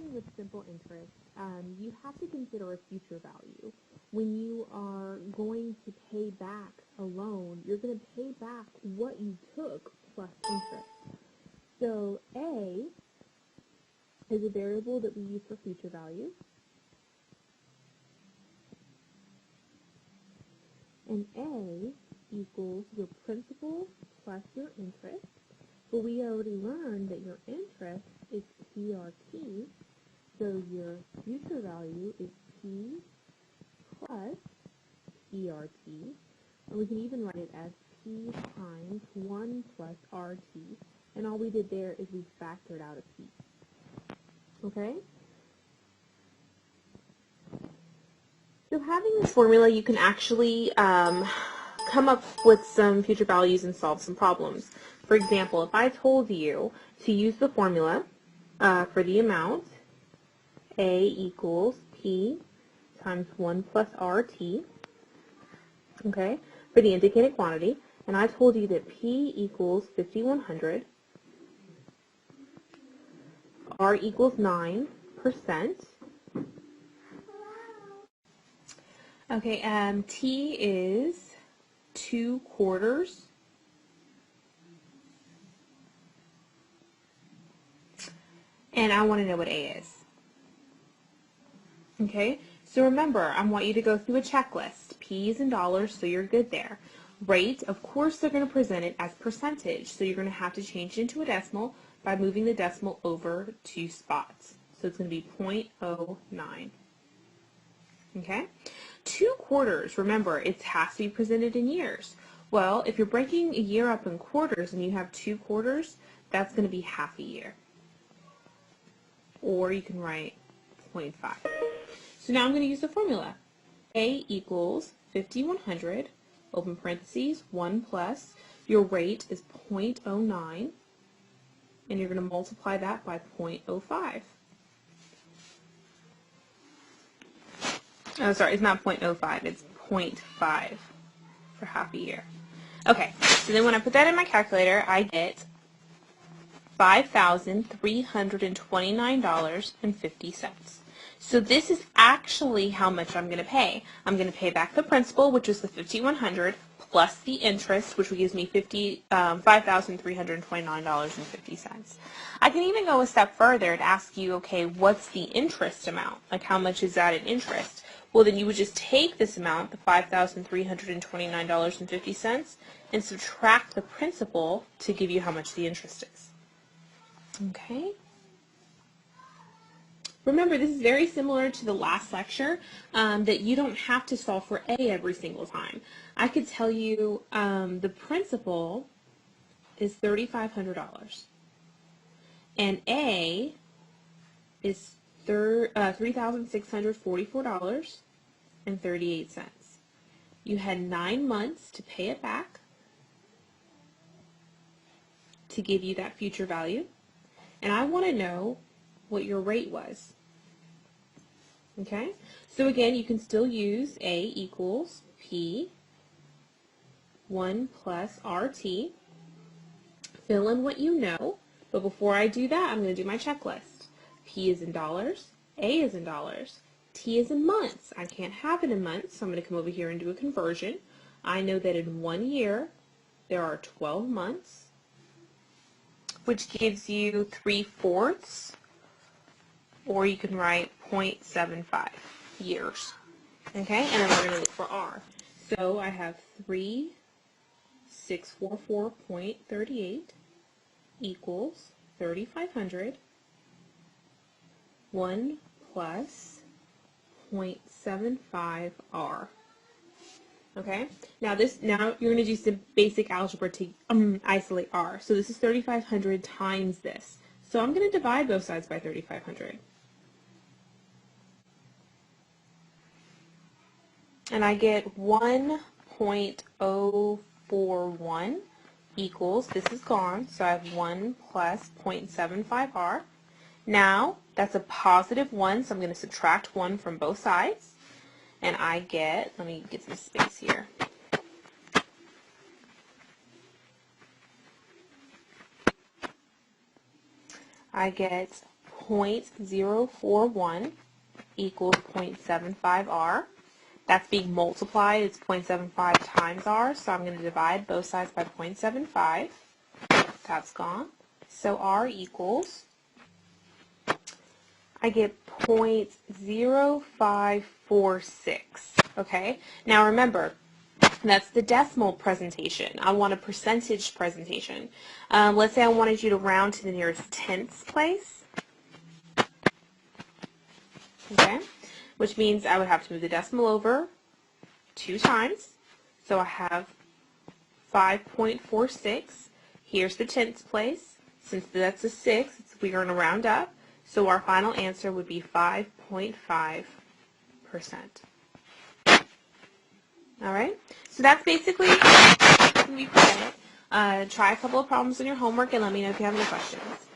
dealing with simple interest, you have to consider a future value. When you are going to pay back a loan, you're going to pay back what you took plus interest. So A is a variable that we use for future value. And A equals your principal plus your interest. But we already learned that your interest is PRT, so your future value is P plus PRT, and we can even write it as P times 1 plus RT, and all we did there is we factored out a P. Okay? So having this formula, you can actually come up with some future values and solve some problems. For example, if I told you to use the formula for the amount, A equals P times 1 plus RT, okay, for the indicated quantity, and I told you that P equals 5,100, R equals 9%, okay, T is 2/4, and I want to know what A is. Okay, so remember, I want you to go through a checklist. P is in dollars, so you're good there. Rate, of course, they're going to present it as percentage, so you're going to have to change it into a decimal by moving the decimal over 2 spots. So it's going to be 0.09. Okay, 2/4, remember, it has to be presented in years. Well, if you're breaking a year up in quarters and you have 2/4, that's going to be half a year. Or you can write 0.5. So now I'm going to use the formula. A equals 5,100, open parentheses, 1 plus, your rate is 0.09, and you're going to multiply that by 0.05. Oh, sorry, it's not 0.05, it's 0.5 for half a year. Okay, so then when I put that in my calculator, I get $5,329.50. So this is actually how much I'm going to pay. I'm going to pay back the principal, which is the $5,100, plus the interest, which gives me $5,329.50. I can even go a step further and ask you, okay, what's the interest amount? Like, how much is that in interest? Well, then you would just take this amount, the $5,329.50, and subtract the principal to give you how much the interest is. Okay? Remember, this is very similar to the last lecture, that you don't have to solve for A every single time. I could tell you the principal is $3,500, and A is $3,644.38. You had 9 months to pay it back to give you that future value, and I want to know what your rate was. Okay, so again, you can still use A equals P 1 plus RT. Fill in what you know, but before I do that, I'm going to do my checklist. P is in dollars, A is in dollars, T is in months. I can't have it in months, so I'm going to come over here and do a conversion. I know that in 1 year, there are 12 months, which gives you 3/4, or you can write 0.75 years. Okay, and then we're going to look for R. So I have 3,644.38 equals 3,500, 1 plus 0.75 R. Okay, now you're going to do some basic algebra to isolate R. So this is 3,500 times this. So I'm going to divide both sides by 3,500. And I get 1.041 equals, this is gone, so I have 1 plus 0.75 R. Now, that's a positive 1, so I'm going to subtract 1 from both sides. And I get, let me get some space here. I get 0.041 equals 0.75 r. That's being multiplied. It's 0.75 times r, so I'm going to divide both sides by 0.75. That's gone. So r equals, I get 0.0546. Okay? Now remember, that's the decimal presentation. I want a percentage presentation. Let's say I wanted you to round to the nearest tenths place. Okay? Which means I would have to move the decimal over 2 times. So I have 5.46. Here's the tenths place. Since that's a 6, we're going to round up. So our final answer would be 5.5%. All right? So that's basically going to be presented. Try a couple of problems in your homework and let me know if you have any questions.